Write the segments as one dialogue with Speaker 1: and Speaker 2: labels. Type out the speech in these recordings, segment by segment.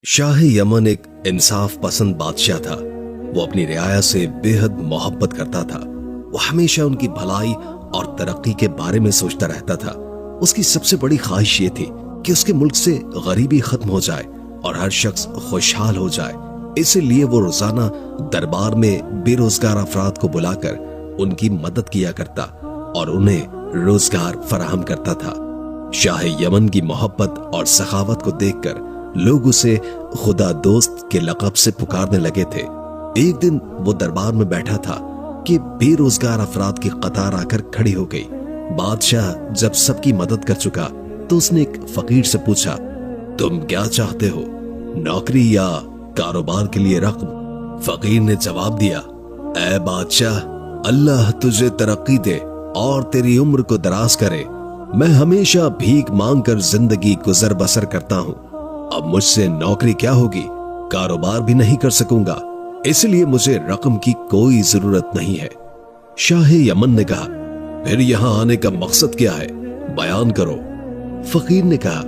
Speaker 1: Shah Yemen एक इंसाफ पसंद बादशाह था। वो अपनी रियाया से बेहद मोहब्बत करता था। वो हमेशा उनकी भलाई और तरक्की के बारे में सोचता रहता था। उसकी सबसे बड़ी ख्वाहिश ये थी कि उसके मुल्क से गरीबी खत्म हो जाए और हर शख्स खुशहाल हो जाए। इसीलिए वो रोजाना दरबार में बेरोजगार अफराद को बुलाकर उनकी मदद किया करता और उन्हें रोजगार फराहम करता था। शाह यमन की मोहब्बत और सखावत को देखकर लोग उसे खुदा दोस्त के लक़ब से पुकारने लगे थे। एक दिन वो दरबार में बैठा था कि बेरोजगार अफराद की कतार आकर खड़ी हो गई। बादशाह जब सबकी मदद कर चुका तो उसने एक फकीर से पूछा, तुम क्या चाहते हो, नौकरी या कारोबार के लिए रकम? फकीर ने जवाब दिया, ऐ बादशाह, अल्लाह तुझे तरक्की दे और तेरी उम्र को दराज करे। मैं हमेशा भीख मांगकर जिंदगी गुजर बसर करता हूँ। अब मुझसे नौकरी क्या होगी, कारोबार भी नहीं कर सकूंगा, इसलिए मुझे रकम की कोई जरूरत नहीं है। शाह यमन ने कहा, फिर यहां आने का मकसद क्या है, बयान करो। फकीर ने कहा,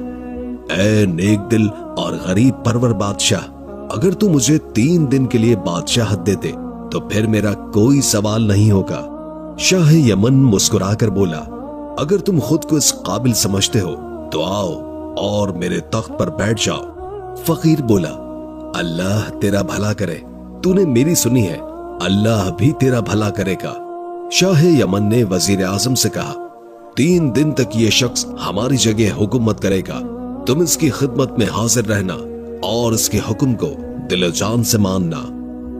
Speaker 1: ऐ नेक दिल और गरीब परवर बादशाह, अगर तू मुझे 3 दिन के लिए बादशाहत दे दे तो फिर मेरा कोई सवाल नहीं होगा। शाह यमन मुस्कुराकर बोला, अगर तुम खुद को इस काबिल समझते हो तो आओ और मेरे तख्त पर बैठ जाओ। फकीर बोला, अल्लाह तेरा भला करे, तूने मेरी सुनी है, अल्लाह भी तेरा भला करेगा। शाह यमन ने वजीर आजम से कहा, 3 दिन तक ये शख्स हमारी जगह हुकूमत करेगा, तुम इसकी खिदमत में हाजिर रहना और इसके हुक्म को दिल जान से मानना।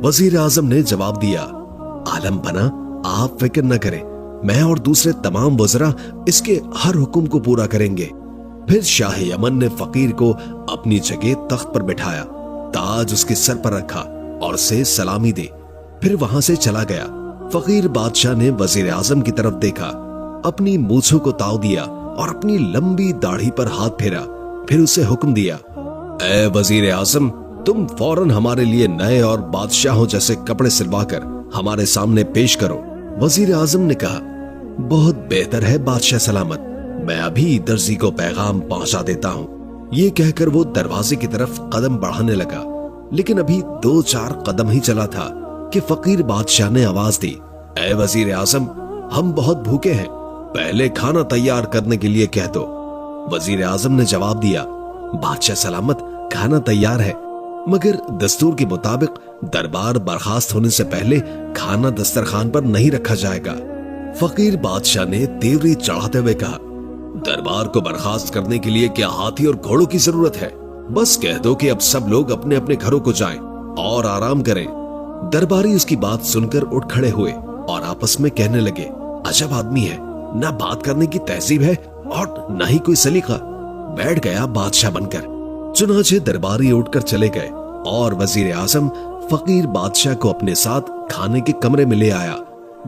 Speaker 1: वजीर आजम ने जवाब दिया, आलम बना, आप फिक्र न करें, मैं और दूसरे तमाम वज़रा इसके हर हुक्म को पूरा करेंगे। फिर शाह यमन ने फकीर को अपनी जगह तख्त पर बिठाया, ताज उसके सर पर रखा और उसे सलामी दी, फिर वहां से चला गया। फकीर बादशाह ने वजीर आजम की तरफ देखा, अपनी मूंछों को ताव दिया और अपनी लंबी दाढ़ी पर हाथ फेरा, फिर उसे हुक्म दिया, ऐ वजीर आजम, तुम फौरन हमारे लिए नए और बादशाहों जैसे कपड़े सिलवाकर हमारे सामने पेश करो। वजीर आजम ने कहा, बहुत बेहतर है बादशाह सलामत, मैं अभी दर्जी को पैगाम पहुंचा देता हूँ। ये कहकर वो दरवाजे की तरफ कदम बढ़ाने लगा, लेकिन अभी 2-4 कदम ही चला था कि फकीर बादशाह ने आवाज दी, ऐ वजीर आजम, हम बहुत भूखे हैं, पहले खाना तैयार करने के लिए कह दो। वजीर आजम ने जवाब दिया, बादशाह सलामत, खाना तैयार है, मगर दस्तूर के मुताबिक दरबार बर्खास्त होने से पहले खाना दस्तरखान पर नहीं रखा जाएगा। फकीर बादशाह ने तेवरी चढ़ाते हुए कहा, दरबार को बर्खास्त करने के लिए क्या हाथी और घोड़ों की जरूरत है? बस कह दो कि अब सब लोग अपने अपने घरों को जाएं और आराम करें। दरबारी उसकी बात सुनकर उठ खड़े हुए और आपस में कहने लगे, अजब आदमी है, ना बात करने की तहजीब है और न ही कोई सलीका। बैठ गया बादशाह बनकर। चुनाचे दरबारी उठकर चले गए और वजीर आजम फकीर बादशाह को अपने साथ खाने के कमरे में ले आया,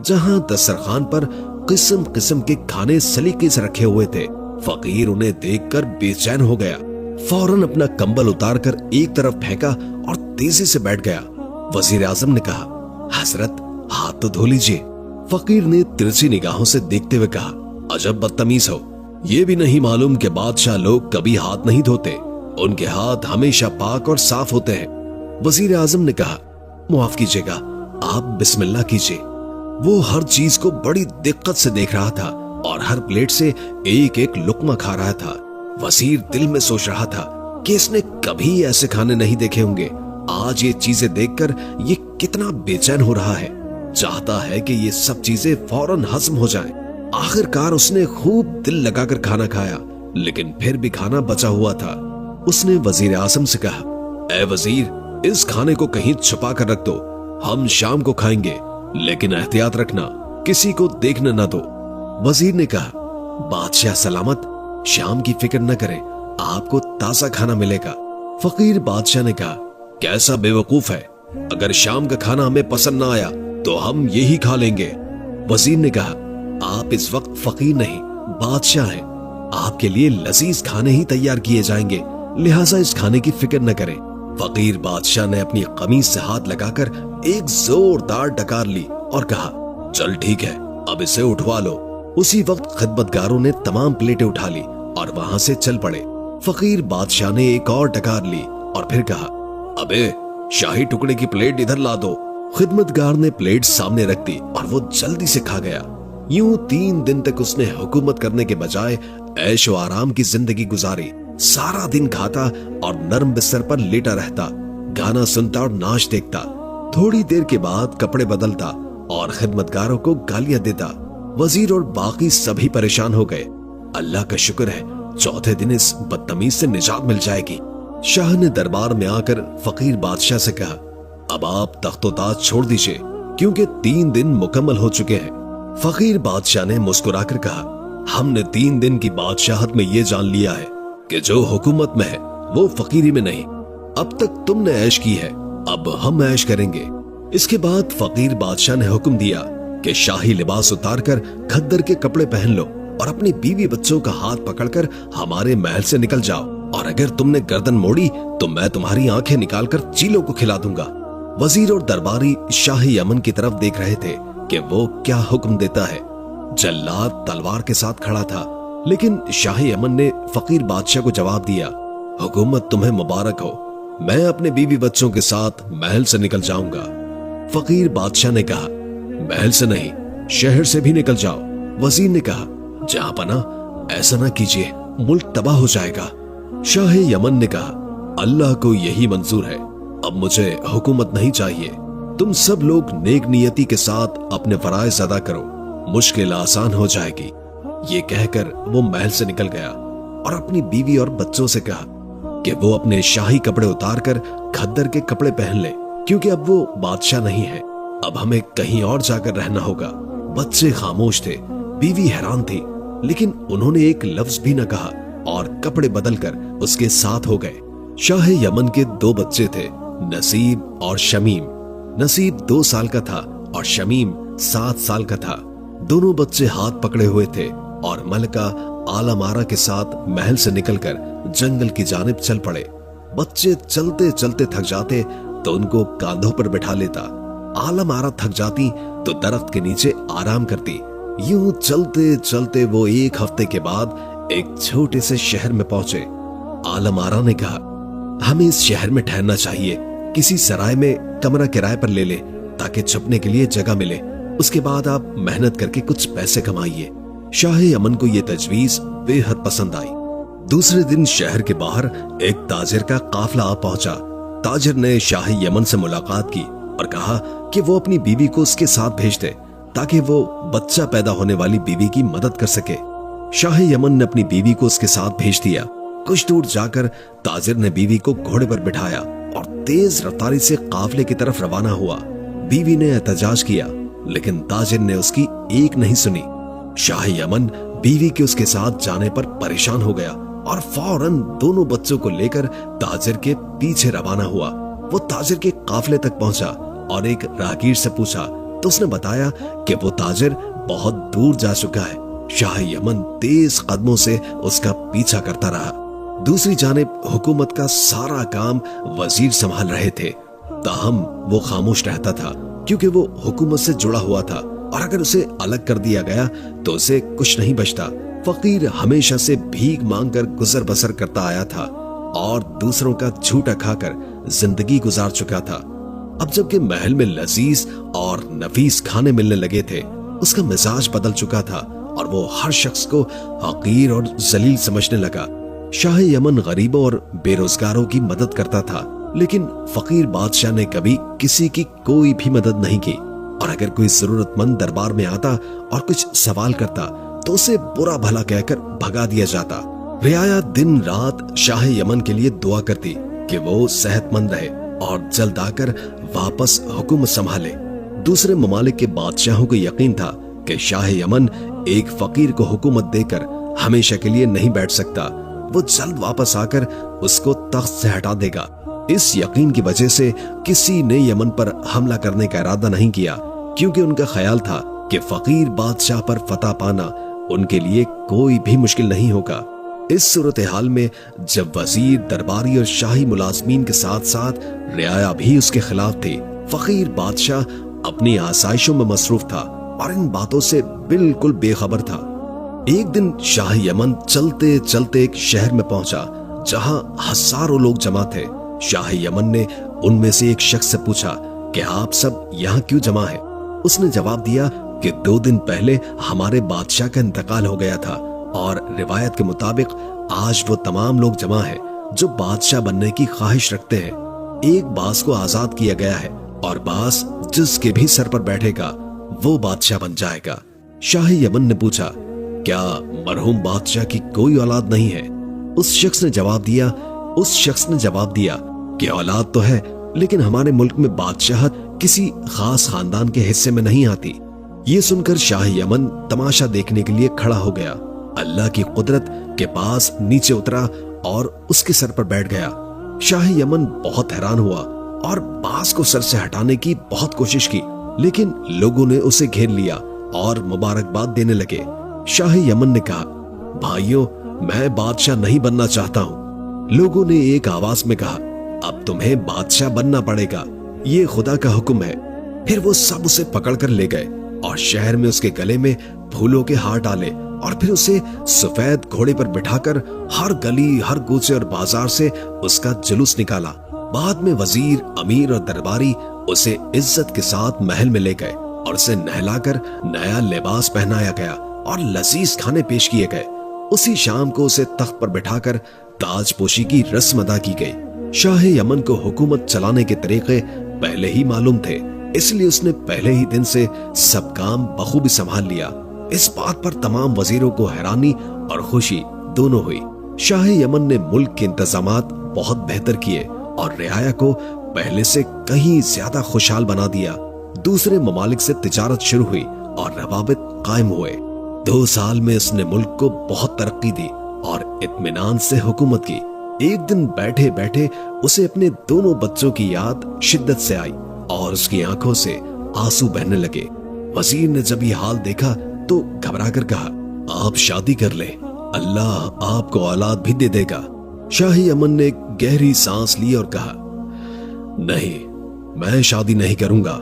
Speaker 1: जहां दस्तरखान पर किस्म किस्म के खाने सलीके से रखे हुए थे। फकीर उन्हें देखकर बेचैन हो गया, फौरन अपना कंबल उतारकर एक तरफ फेंका और तेजी से बैठ गया। वजीर आजम ने कहा, हजरत, हाथ तो धो लीजिए। फकीर ने तिरछी निगाहों से देखते हुए कहा, अजब बदतमीज हो, ये भी नहीं मालूम कि बादशाह लोग कभी हाथ नहीं धोते, उनके हाथ हमेशा पाक और साफ होते हैं। वजीर आजम ने कहा, मुआफ कीजिएगा, आप बिस्मिल्लाह कीजिए। वो हर चीज को बड़ी दिक्कत से देख रहा था और हर प्लेट से एक एक लुकमा खा रहा था। वजीर दिल में सोच रहा था कि इसने कभी ऐसे खाने नहीं देखे होंगे। आज ये चीजें देखकर ये कितना बेचैन हो रहा है, चाहता है कि ये सब चीजें फौरन हजम हो जाएं। आखिरकार उसने खूब दिल लगाकर खाना खाया, लेकिन फिर भी खाना बचा हुआ था। उसने वजीर आजम से कहा, ऐ वजीर, इस खाने को कहीं छुपा कर रख दो, हम शाम को खाएंगे, लेकिन एहतियात रखना, किसी को देखने न दो। वजीर ने कहा, बादशाह सलामत, शाम की फिक्र न करें, आपको ताजा खाना मिलेगा। फकीर बादशाह ने कहा, कैसा बेवकूफ है, अगर शाम का खाना हमें पसंद ना आया तो हम यही खा लेंगे। वजीर ने कहा, आप इस वक्त फकीर नहीं, बादशाह हैं, आपके लिए लजीज खाने ही तैयार किए जाएंगे, लिहाजा इस खाने की फिक्र न करें। फकीर बादशाह ने अपनी कमीज से हाथ लगाकर एक जोरदार डकार ली और कहा, चल ठीक है, अब इसे उठवा लो। उसी वक्त खिदमतगारों ने तमाम प्लेटें उठा ली और वहां से चल पड़े। फकीर बादशाह ने एक और डकार ली और फिर कहा, अबे शाही टुकड़े की प्लेट इधर ला दो। खिदमतगार ने प्लेट सामने रख दी और वो जल्दी से खा गया। यूं 3 दिन तक उसने हुकूमत करने के बजाय ऐश व आराम की जिंदगी गुजारी। सारा दिन खाता और नरम बिस्तर पर लेटा रहता, गाना सुनता और नाच देखता। थोड़ी देर के बाद कपड़े बदलता और खिदमतगारों को गालियां देता। वजीर और बाकी सभी परेशान हो गए। अल्लाह का शुक्र है, चौथे दिन इस बदतमीज से निजात मिल जाएगी। शाह ने दरबार में आकर फकीर बादशाह से कहा, अब आप तख्तो ताज छोड़ दीजिए, क्योंकि 3 दिन मुकम्मल हो चुके हैं। फकीर बादशाह ने मुस्कुराकर कहा, हमने 3 दिन की बादशाहत में ये जान लिया है कि जो हुकूमत में है वो फकीरी में नहीं। अब तक तुमने ऐश की है, अब हम ऐश करेंगे। इसके बाद फकीर बादशाह ने हुक्म दिया कि शाही लिबास उतारकर खद्दर के कपड़े पहन लो और अपनी बीवी बच्चों का हाथ पकड़कर हमारे महल से निकल जाओ, और अगर तुमने गर्दन मोड़ी तो मैं तुम्हारी आंखें निकालकर चीलों को खिला दूंगा। वजीर और दरबारी शाही यमन की तरफ देख रहे थे कि वो क्या हुक्म देता है। जल्लाद तलवार के साथ खड़ा था, लेकिन शाही यमन ने फकीर बादशाह को जवाब दिया, हुकूमत तुम्हें मुबारक हो, मैं अपने बीवी बच्चों के साथ महल से निकल जाऊंगा। फकीर बादशाह ने कहा, महल से नहीं, शहर से भी निकल जाओ। वजीर ने कहा, जहां पना ऐसा ना कीजिए, मुल्क तबाह हो जाएगा। शाह यमन ने कहा, अल्लाह को यही मंजूर है, अब मुझे हुकूमत नहीं चाहिए। तुम सब लोग नेक नियति के साथ अपने फराइज अदा करो, मुश्किल आसान हो जाएगी। ये कहकर वो महल से निकल गया और अपनी बीवी और बच्चों से कहा कि वो अपने शाही कपड़े उतारकर खद्दर के कपड़े पहन ले, क्योंकि अब वो बादशाह नहीं है, अब हमें कहीं और जाकर रहना होगा। बच्चे खामोश थे, बीवी हैरान थी, लेकिन उन्होंने एक लफ्ज भी न कहा और कपड़े बदलकर उसके साथ हो गए। शाह यमन के 2 बच्चे थे, नसीब और शमीम। नसीब 2 साल का था और शमीम 7 साल का था। दोनों बच्चे हाथ पकड़े हुए थे और मलका आलमारा के साथ महल से निकलकर जंगल की जानिब चल पड़े। बच्चे चलते चलते थक जाते तो उनको कांधों पर बैठा लेता, आलमारा थक जाती तो दरख्त के नीचे आराम करती। यूं चलते चलते वो 1 हफ्ते के बाद एक छोटे से शहर में पहुंचे। आलमारा ने कहा, हमें इस शहर में ठहरना चाहिए, किसी सराय में कमरा किराए पर ले ले ताकि छुपने के लिए जगह मिले, उसके बाद आप मेहनत करके कुछ पैसे कमाइए। शाह यमन को यह तजवीज बेहद पसंद आई। दूसरे दिन शहर के बाहर एक ताजिर का काफला आ पहुंचा। ताजिर ने शाह यमन से मुलाकात की और कहा कि वो अपनी बीवी को उसके साथ भेज दे ताकि वो बच्चा पैदा होने वाली बीवी की मदद कर सके। शाह यमन ने अपनी बीवी को उसके साथ भेज दिया। कुछ दूर जाकर ताजिर ने बीवी को घोड़े पर बिठाया और तेज रफ्तारी से काफले की तरफ रवाना हुआ। बीवी ने एहतजाज किया, लेकिन ताजिर ने उसकी एक नहीं सुनी। शाह यमन बीवी के उसके साथ जाने पर परेशान हो गया और फौरन दोनों बच्चों को लेकर ताजिर के पीछे रवाना हुआ। वो ताजिर के काफले तक पहुंचा और एक राहगीर से पूछा तो उसने बताया कि वो ताजिर बहुत दूर जा चुका है। शाह यमन तेज कदमों से उसका पीछा करता रहा। दूसरी जानिब हुकूमत का सारा काम वजीर संभाल रहे थे, ताहम वो खामोश रहता था क्योंकि वो हुकूमत से जुड़ा हुआ था और अगर उसे अलग कर दिया गया तो उसे कुछ नहीं बचता। फकीर हमेशा से भीख मांगकर गुजर बसर करता आया था और दूसरों का झूठा खाकर जिंदगी गुजार चुका था। अब जबकि महल में लजीज और नफीस खाने मिलने लगे थे, उसका मिजाज बदल चुका था और वो हर शख्स को हकीर और जलील समझने लगा। शाह यमन गरीबों और बेरोजगारों की मदद करता था, लेकिन फकीर बादशाह ने कभी किसी की कोई भी मदद नहीं की और अगर कोई जरूरतमंद दरबार में आता और कुछ सवाल करता तो उसे बुरा भला कहकर भगा दिया जाता। रियाया दिन रात शाह यमन के लिए दुआ करती कि वो सेहतमंद रहे और जल्द आकर वापस हुकूमत संभाले। दूसरे ममालिक के बादशाहों को यकीन था कि शाह यमन एक फकीर को हुकूमत देकर हमेशा के लिए नहीं बैठ सकता, वो जल्द वापस आकर उसको तख्त से हटा देगा। इस यकीन की वजह से किसी ने यमन पर हमला करने का इरादा नहीं किया, क्योंकि उनका ख्याल था कि फकीर बादशाह पर फतह पाना उनके लिए कोई भी मुश्किल नहीं होगा। इस सूरत हाल में जब वजीर, दरबारी और शाही मुलाजमीन के साथ साथ रियाया भी उसके खिलाफ थे, फकीर बादशाह अपनी आसाइशों में मसरूफ था और इन बातों से बिल्कुल बेखबर था। एक दिन शाह यमन चलते चलते एक शहर में पहुंचा जहां हजारों लोग जमा थे। शाह यमन ने उनमें से एक शख्स से पूछा कि आप सब यहाँ क्यों जमा हैं? उसने जवाब दिया कि 2 दिन पहले हमारे बादशाह का इंतकाल हो गया था और रिवायत के मुताबिक आज वो तमाम लोग जमा हैं जो बादशाह बनने की ख्वाहिश रखते हैं। एक बास को आजाद किया गया है और बास जिसके भी सर पर बैठेगा वो बादशाह बन जाएगा। शाह यमन ने पूछा, क्या मरहूम बादशाह की कोई औलाद नहीं है? उस शख्स ने जवाब दिया कि औलाद तो है, लेकिन हमारे मुल्क में बादशाहत किसी खास खानदान के हिस्से में नहीं आती। ये सुनकर शाह यमन तमाशा देखने के लिए खड़ा हो गया, अल्लाह की कुदरत के पास नीचे उतरा और उसके सर पर बैठ गया। शाह यमन बहुत हैरान हुआ और बास को सर से हटाने की बहुत कोशिश की, लेकिन लोगों ने उसे घेर लिया और मुबारकबाद देने लगे। शाह यमन ने कहा, भाइयों, मैं बादशाह नहीं बनना चाहता हूँ। लोगों ने एक आवाज में कहा, अब तुम्हें बादशाह बनना पड़ेगा, ये खुदा का हुक्म है। फिर वो सब उसे पकड़कर ले गए और शहर में उसके गले में फूलों के हार डाले और फिर उसे सफेद घोड़े पर बिठाकर हर गली, हर कूचे और बाजार से उसका जुलूस निकाला। बाद में वजीर, अमीर और दरबारी उसे इज्जत के साथ महल में ले गए और उसे नहलाकर नया लिबास पहनाया गया और लजीज खाने पेश किए गए। उसी शाम को उसे तख्त पर बिठाकर ताजपोशी की रस्म अदा की गई। शाह यमन को हुकूमत चलाने के तरीके पहले ही मालूम थे, इसलिए उसने पहले ही दिन से सब काम बखूबी संभाल लिया। इस बात पर तमाम वजीरों को हैरानी और खुशी दोनों हुई। शाह यमन ने मुल्क के इंतजामात बहुत बेहतर किए और रियाया को पहले से कहीं ज्यादा खुशहाल बना दिया। दूसरे ममालिक से तिजारत शुरू हुई और रवाबित कायम हुए। 2 साल में उसने मुल्क को बहुत तरक्की दी और इत्मीनान से हुकूमत की। एक दिन बैठे बैठे उसे अपने दोनों बच्चों की याद शिद्दत से आई और उसकी आंखों से आंसू बहने लगे। वजीर ने जब ये हाल देखा तो घबरा कर कहा, आप शादी कर लें, अल्लाह आपको औलाद भी दे देगा। शाह यमन ने गहरी सांस ली और कहा, नहीं, मैं शादी नहीं करूंगा,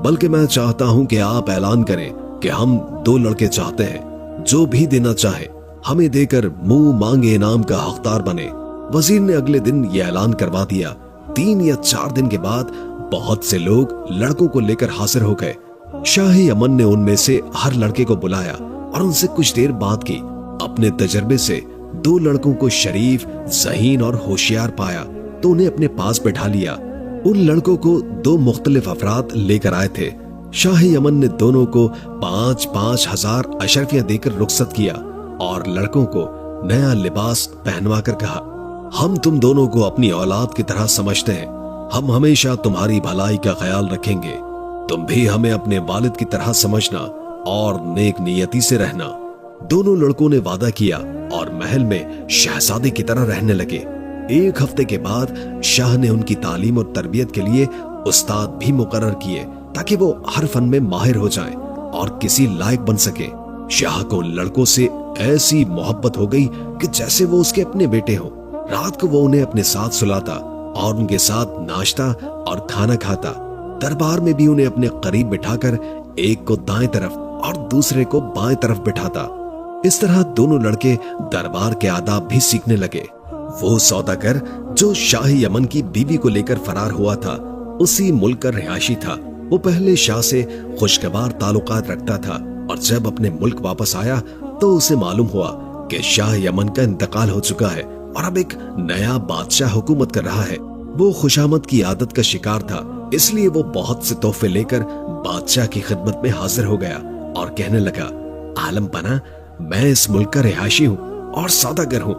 Speaker 1: बल्कि मैं चाहता हूं कि आप ऐलान करें कि हम 2 लड़के चाहते हैं, जो भी देना चाहे हमें देकर मुंह मांगे इनाम का हकदार बने। वजीर ने अगले दिन यह ऐलान करवा दिया। 3 या 4 दिन के बाद बहुत से लोग लड़कों को लेकर हाजिर हो गए। शाह यमन ने उनमें से हर लड़के को बुलाया और उनसे कुछ देर बात की। अपने तजर्बे से 2 लड़कों को शरीफ, ज़हीन और होशियार पाया तो उन्हें अपने पास बैठा लिया। उन लड़कों को 2 मुख्तलिफ अफराद लेकर आए थे। शाह यमन ने दोनों को 5-5 हजार अशरफियां देकर रुखसत किया और लड़कों को नया लिबास पहनवा कर कहा, हम तुम दोनों को अपनी औलाद की तरह समझते हैं, हम हमेशा तुम्हारी भलाई का ख्याल रखेंगे, तुम भी हमें अपने वालिद की तरह समझना और नेक नियति से रहना। दोनों लड़कों ने वादा किया और महल में शहजादे की तरह रहने लगे। 1 हफ्ते के बाद शाह ने उनकी तालीम और तरबियत के लिए उस्ताद भी मुकर्रर किए ताकि वो हर फन में माहिर हो जाएं और किसी लायक बन सके। शाह को लड़कों से ऐसी मोहब्बत हो गई कि जैसे वो उसके अपने बेटे हो। रात को वो उन्हें अपने साथ सुलाता और उनके साथ नाश्ता और खाना खाता। दरबार में भी उन्हें अपने करीब बिठाकर एक को दाएं तरफ और दूसरे को बाएं तरफ बिठाता। इस तरह दोनों लड़के दरबार के आदाब भी सीखने लगे। वो सौदागर जो शाह यमन की बीवी को लेकर फरार हुआ था, उसी मुल्क का रिहायशी था। वो पहले शाह से खुशगवार ताल्लुकात रखता था और जब अपने मुल्क वापस आया तो उसे मालूम हुआ कि शाह यमन का इंतकाल हो चुका है और अब एक नया बादशाह हुकूमत कर रहा है। वो खुशामद की आदत का शिकार था, इसलिए वो बहुत से तोहफे लेकर बादशाह की खिदमत में हाजिर हो गया और कहने लगा, आलम पना, मैं इस मुल्क का रिहायशी हूँ और सौदागर हूँ।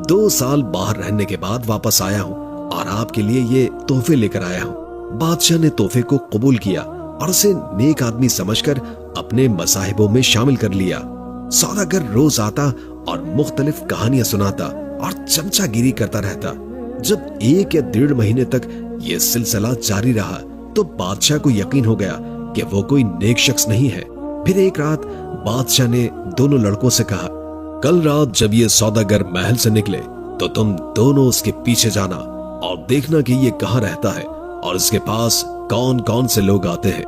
Speaker 1: 2 साल बाहर रहने के बाद वापस आया हूँ और आपके लिए ये तोहफे लेकर आया हूँ। बादशाह ने तोहफे को कबूल किया और उसे नेक आदमी समझकर अपने मसाहिबों में शामिल कर लिया। सौदागर रोज आता और मुख्तलिफ कहानियां सुनाता और चमचागिरी करता रहता। जब 1 या 1.5 महीने तक ये सिलसिला जारी रहा तो बादशाह को यकीन हो गया कि वो कोई नेक शख्स नहीं है। फिर एक रात बादशाह ने दोनों लड़कों से कहा, कल रात जब ये सौदागर महल से निकले तो तुम दोनों उसके पीछे जाना और देखना कि ये कहाँ रहता है और इसके पास कौन कौन से लोग आते हैं।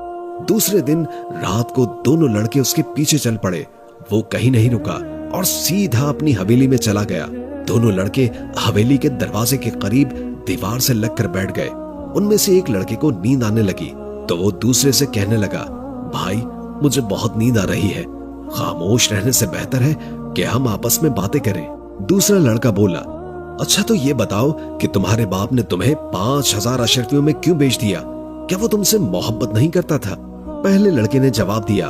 Speaker 1: दूसरे दिन रात को दोनों लड़के उसके पीछे चल पड़े। वो कहीं नहीं रुका और सीधा अपनी हवेली में चला गया। दोनों लड़के हवेली के दरवाजे के करीब दीवार से लगकर बैठ गए। उनमें से एक लड़के को नींद आने लगी तो वो दूसरे से कहने लगा, भाई मुझे बहुत नींद आ रही है, खामोश रहने से बेहतर है कि हम आपस में बातें करें। दूसरा लड़का बोला, अच्छा तो ये बताओ कि तुम्हारे बाप ने तुम्हें 5000 अशरफियों में क्यों बेच दिया? क्या वो तुमसे मोहब्बत नहीं करता था? पहले लड़के ने जवाब दिया,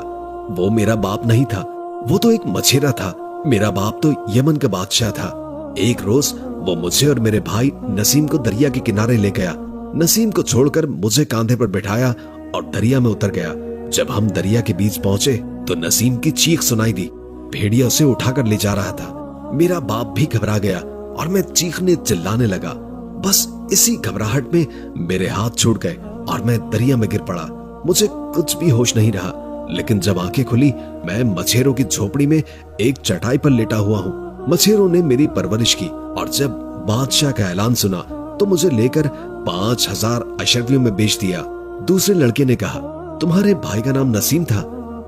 Speaker 1: वो मेरा बाप नहीं था, वो तो एक मछेरा था। मेरा बाप तो यमन का बादशाह था। एक रोज वो मुझे और मेरे भाई नसीम को दरिया के किनारे ले गया। नसीम को छोड़कर मुझे कांधे पर बिठाया और दरिया में उतर गया। जब हम दरिया के बीच पहुंचे तो नसीम की चीख सुनाई दी। भेड़िया उसे उठाकर ले जा रहा था। मेरा बाप भी घबरा गया और मैं चीखने चिल्लाने लगा। बस इसी घबराहट में मेरे हाथ छूट गए और मैं दरिया में गिर पड़ा। मुझे कुछ भी होश नहीं रहा, लेकिन जब आंखें खुली मैं मछेरों की झोपड़ी में एक चटाई पर लेटा हुआ हूँ। मछेरों ने मेरी परवरिश की और जब बादशाह का ऐलान सुना तो मुझे लेकर 5000 अशरफियों में बेच दिया। दूसरे लड़के ने कहा, तुम्हारे भाई का नाम नसीम था?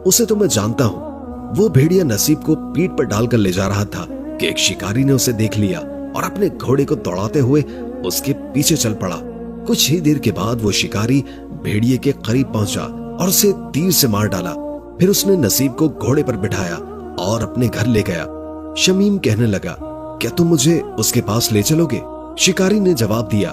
Speaker 1: उसे तो मैं जानता हूँ। वो भेड़िया नसीब को पीठ पर डालकर ले जा रहा था कि एक शिकारी ने उसे देख लिया और अपने घोड़े को दौड़ाते हुए उसके पीछे चल पड़ा। कुछ ही देर के बाद वो शिकारी भेड़िए के करीब पहुंचा और उसे तीर से मार डाला। फिर उसने नसीब को घोड़े पर बिठाया और अपने घर ले गया। शमीम कहने लगा, क्या तुम मुझे उसके पास ले चलोगे? शिकारी ने जवाब दिया,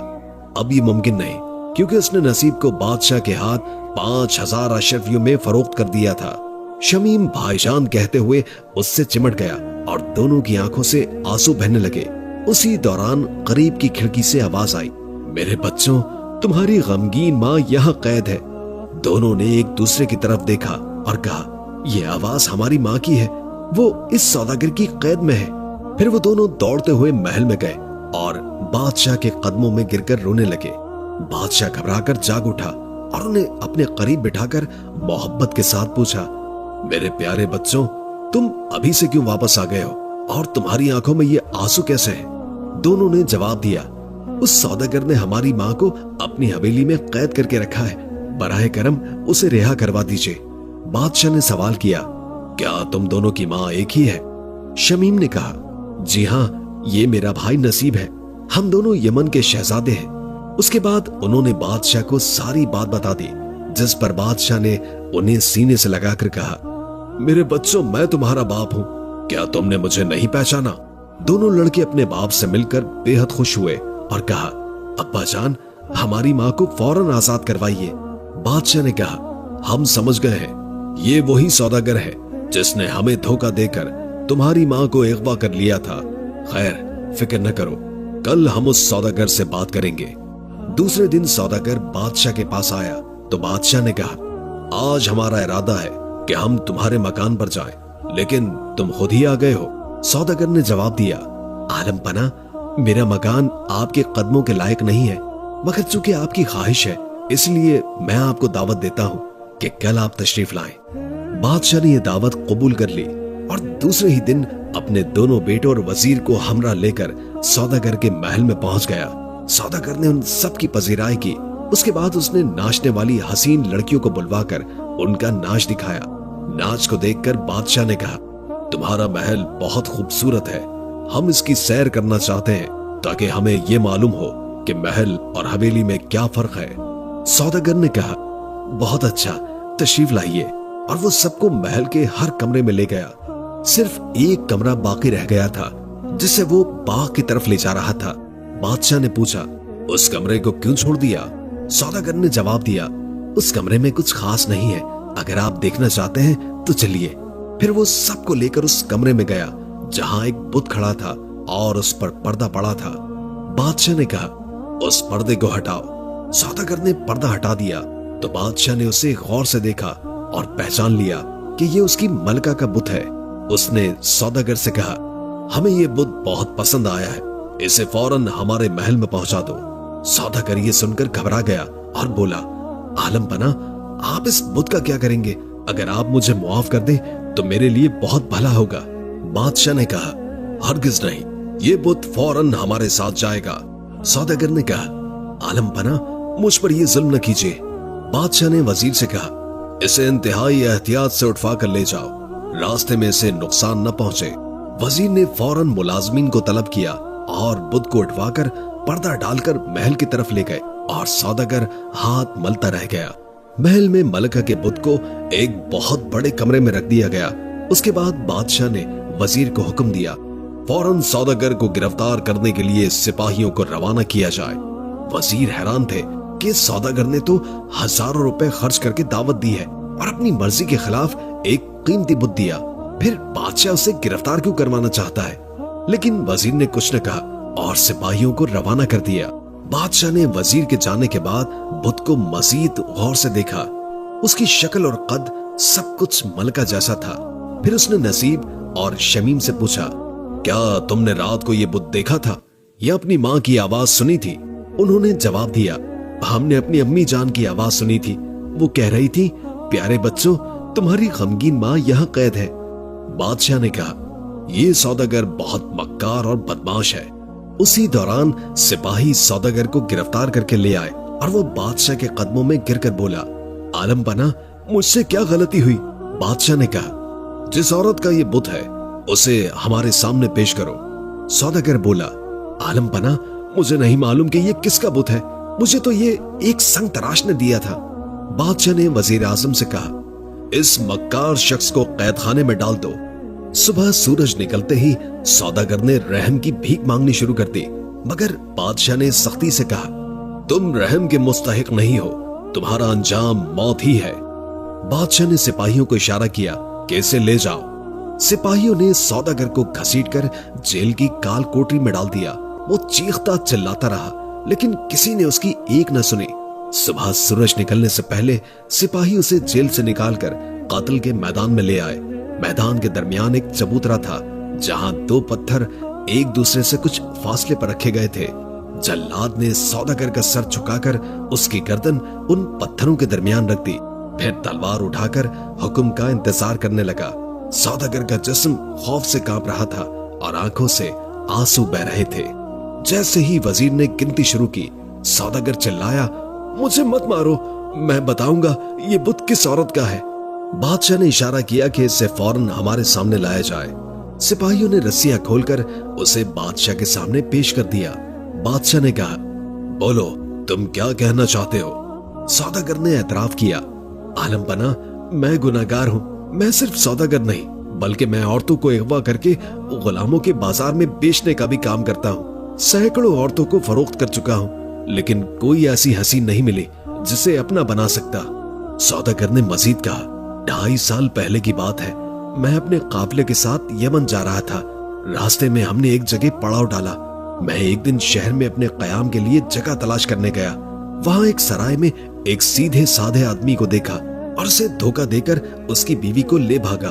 Speaker 1: अब ये मुमकिन नहीं, क्योंकि उसने नसीब को बादशाह के हाथ 5000 अशरफियों में फरोख्त कर दिया था। शमीम भाईजान कहते हुए उससे चिमट गया और दोनों की आंखों से आंसू बहने लगे। उसी दौरान करीब की खिड़की से आवाज आई, मेरे बच्चों, तुम्हारी गमगीन माँ यहाँ कैद है। दोनों ने एक दूसरे की तरफ देखा और कहा, ये आवाज हमारी माँ की है, वो इस सौदागर की कैद में है। फिर वो दोनों दौड़ते हुए महल में गए और बादशाह के कदमों में गिरकर रोने लगे। बादशाह घबराकर जाग उठा और उन्हें अपने करीब बिठाकर मोहब्बत के साथ पूछा, मेरे प्यारे बच्चों, तुम अभी से क्यों वापस आ गए हो और तुम्हारी आंखों में ये आंसू कैसे हैं? दोनों ने जवाब दिया, उस सौदागर ने हमारी माँ को अपनी हवेली में कैद करके रखा है, बराए करम उसे रिहा करवा दीजिए। बादशाह ने सवाल किया, क्या तुम दोनों की माँ एक ही है? शमीम ने कहा, जी हाँ, ये मेरा भाई नसीब है, हम दोनों यमन के शहजादे हैं। उसके बाद उन्होंने बादशाह को सारी बात बता दी, जिस पर बादशाह ने उन्हें सीने से लगाकर कहा, मेरे बच्चों, मैं तुम्हारा बाप हूँ, क्या तुमने मुझे नहीं पहचाना? दोनों लड़के अपने बाप से मिलकर बेहद खुश हुए और कहा, अब्बा जान, हमारी माँ को फौरन आजाद करवाइए। बादशाह ने कहा, हम समझ गए हैं, ये वही सौदागर है जिसने हमें धोखा देकर तुम्हारी माँ को अगवा कर लिया था। खैर, फिक्र न करो, कल हम उस सौदागर से बात करेंगे। दूसरे दिन सौदागर बादशाह के पास आया तो बादशाह ने कहा, आज हमारा इरादा है कि हम तुम्हारे मकान पर जाएं, लेकिन तुम खुद ही आ गए हो। सौदागर ने जवाब दिया, आलम पना, मेरा मकान आपके कदमों के लायक नहीं है, मगर चूंकि आपकी ख्वाहिश है इसलिए मैं आपको दावत देता हूँ कि कल आप तशरीफ लाएं। बादशाह ने यह दावत कबूल कर ली और दूसरे ही दिन अपने दोनों बेटों और वजीर को हमरा लेकर सौदागर के महल में पहुंच गया। सौदागर ने उन सब की पजीराई की। उसके बाद उसने नाचने वाली हसीन लड़कियों को बुलवाकर उनका नाच दिखाया। नाच को देखकर बादशाह ने कहा, तुम्हारा महल बहुत खूबसूरत है, हम इसकी सैर करना चाहते हैं ताकि हमें ये मालूम हो कि महल और हवेली में क्या फर्क है। सौदागर ने कहा, बहुत अच्छा, तशरीफ लाइए। और वो सबको महल के हर कमरे में ले गया। सिर्फ एक कमरा बाकी रह गया था जिसे वो बाग की तरफ ले जा रहा था। बादशाह ने पूछा, उस कमरे को क्यों छोड़ दिया? सौदागर ने जवाब दिया, उस कमरे में कुछ खास नहीं है, अगर आप देखना चाहते हैं तो चलिए। फिर वो सबको लेकर उस कमरे में गया जहां एक बुत खड़ा था और उस पर पर्दा पड़ा था। बादशाह ने कहा, उस पर्दे को हटाओ। सौदागर ने पर्दा हटा दिया तो बादशाह ने उसे गौर से देखा और पहचान लिया कि ये उसकी मलका का बुत है। उसने सौदागर से कहा, हमें ये बुत बहुत पसंद आया है, इसे फौरन हमारे महल में पहुंचा दो। सौदागर ये सुनकर घबरा गया और बोला, आलम पना, आप इस बुत का क्या करेंगे? अगर आप मुझे मुआफ कर दें तो मेरे लिए बहुत भला होगा। बादशाह ने कहा, हरगिज नहीं, ये बुत फौरन हमारे साथ जाएगा। सौदागर ने कहा, आलम पना, मुझ पर ये जुल्म न कीजिए। बादशाह ने वजीर से कहा, इसे इंतहाई एहतियात से उठवा कर ले जाओ, रास्ते में इसे नुकसान न पहुंचे। वजीर ने फौरन मुलाजमीन को तलब किया और बुत को उठवाकर पर्दा डालकर महल की तरफ ले गए और सौदागर हाथ मलता रह गया। महल में मलका के बुत को एक बहुत बड़े कमरे में रख दिया गया। उसके बाद बादशाह ने वजीर को हुक्म दिया, फौरन सौदागर को गिरफ्तार करने के लिए सिपाहियों को रवाना किया जाए। वजीर हैरान थे कि सौदागर ने तो हजारों रुपए खर्च करके दावत दी है और अपनी मर्जी के खिलाफ एक कीमती बुत दिया, फिर बादशाह उसे गिरफ्तार क्यों करवाना चाहता है। लेकिन वजीर ने कुछ न कहा और सिपाहियों को रवाना कर दिया। बादशाह ने वजीर के जाने के बाद बुत को मजीद गौर से देखा। उसकी शक्ल और कद सब कुछ मलका जैसा था। फिर उसने नसीब और शमीम से पूछा, क्या तुमने रात को ये बुत देखा था या अपनी माँ की आवाज सुनी थी? उन्होंने जवाब दिया, हमने अपनी अम्मी जान की आवाज सुनी थी। वो कह रही थी, प्यारे बच्चों, तुम्हारी गमगीन माँ यहाँ कैद है। बादशाह ने कहा, ये सौदागर बहुत मक्कार और बदमाश है। उसी दौरान सिपाही सौदागर को गिरफ्तार करके ले आए और वो बादशाह के कदमों में गिरकर बोला, आलम बना, मुझसे क्या गलती हुई? बादशाह ने कहा, जिस औरत का ये बुत है उसे हमारे सामने पेश करो। सौदागर बोला, आलम बना, मुझे नहीं मालूम कि ये किसका बुत है, मुझे तो ये एक संग तराश ने दिया था। बादशाह ने वजीर आजम से कहा, इस मक्कार शख्स को कैद खाने में डाल दो। सुबह सूरज निकलते ही सौदागर ने रहम की भीख मांगनी शुरू कर दी, मगर बादशाह ने सख्ती से कहा, तुम रहम के मुस्तहिक नहीं हो, तुम्हारा अंजाम मौत ही है। बादशाह ने सिपाहियों को इशारा किया कि इसे ले जाओ। सिपाहियों ने सौदागर को घसीटकर जेल की काल कोठरी में डाल दिया। वो चीखता चिल्लाता रहा, लेकिन किसी ने उसकी एक न सुनी। सुबह सूरज निकलने से पहले सिपाही उसे जेल से निकालकर कातिल के मैदान में ले आए। मैदान के दरमियान एक चबूतरा था, जहां दो पत्थर एक दूसरे से कुछ फासले पर रखे गए थे। जल्लाद ने सौदागर का सर झुकाकर उसकी गर्दन उन पत्थरों के दरमियान रख दी, फिर तलवार उठाकर हुक्म का इंतजार करने लगा। सौदागर का जिस्म खौफ से कांप रहा था और आंखों से आंसू बह रहे थे। जैसे ही वजीर ने गिनती शुरू की, सौदागर चिल्लाया, मुझे मत मारो, मैं बताऊंगा ये बुत किस औरत का है। बादशाह ने इशारा किया कि इसे फौरन हमारे सामने लाया जाए। सिपाहियों ने रस्सियां खोलकर उसे बादशाह के सामने पेश कर दिया। बादशाह ने कहा, बोलो, तुम क्या कहना चाहते हो? सौदागर ने एतराफ किया, आलम बना, मैं गुनाहगार हूं। मैं सिर्फ सौदागर नहीं, बल्कि मैं औरतों को अगवा करके गुलामों के बाजार में बेचने का भी काम करता हूं। सैकड़ों औरतों को फरोख्त कर चुका हूं, लेकिन कोई ऐसी हसीन नहीं मिली जिसे अपना बना सकता। सौदागर ने मजीद कहा, 2.5 साल पहले की बात है, मैं अपने काफिले के साथ यमन जा रहा था। रास्ते में हमने एक जगह पड़ाव डाला। मैं एक दिन शहर में अपने कयाम के लिए जगह तलाश करने गया। वहां एक सराय में एक सीधे साधे आदमी को देखा और उसे धोखा देकर उसकी बीवी को ले भागा।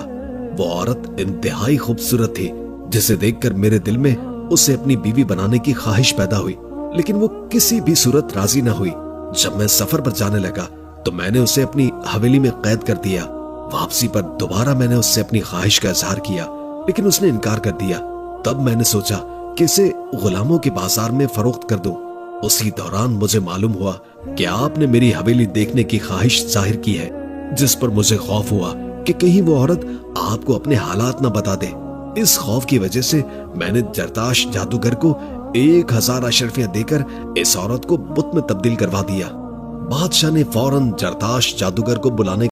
Speaker 1: वो औरत इंतहाई खूबसूरत थी, जिसे देखकर मेरे दिल में उसे अपनी बीवी बनाने की ख्वाहिश पैदा हुई, लेकिन वो किसी भी सूरत राजी न हुई। जब मैं सफर पर जाने लगा तो मैंने उसे अपनी हवेली में कैद कर दिया। वापसी पर दोबारा मैंने उससे अपनी ख्वाहिश का इजहार किया, लेकिन उसने इनकार कर दिया। तब मैंने सोचा कि इसे गुलामों के बाजार में फरोख्त कर दूं। उसी दौरान मुझे मालूम हुआ कि आपने मेरी हवेली देखने की ख्वाहिश जाहिर की है, जिस पर मुझे खौफ हुआ कि कहीं वो औरत आपको अपने हालात न बता दे। इस खौफ की वजह से मैंने जरदाश जादूगर को 1000 अशरफियां देकर इस औरत को बुत में तब्दील करवा दिया। बादशाह ने फौरन जरदाश जादूगर को बुलाने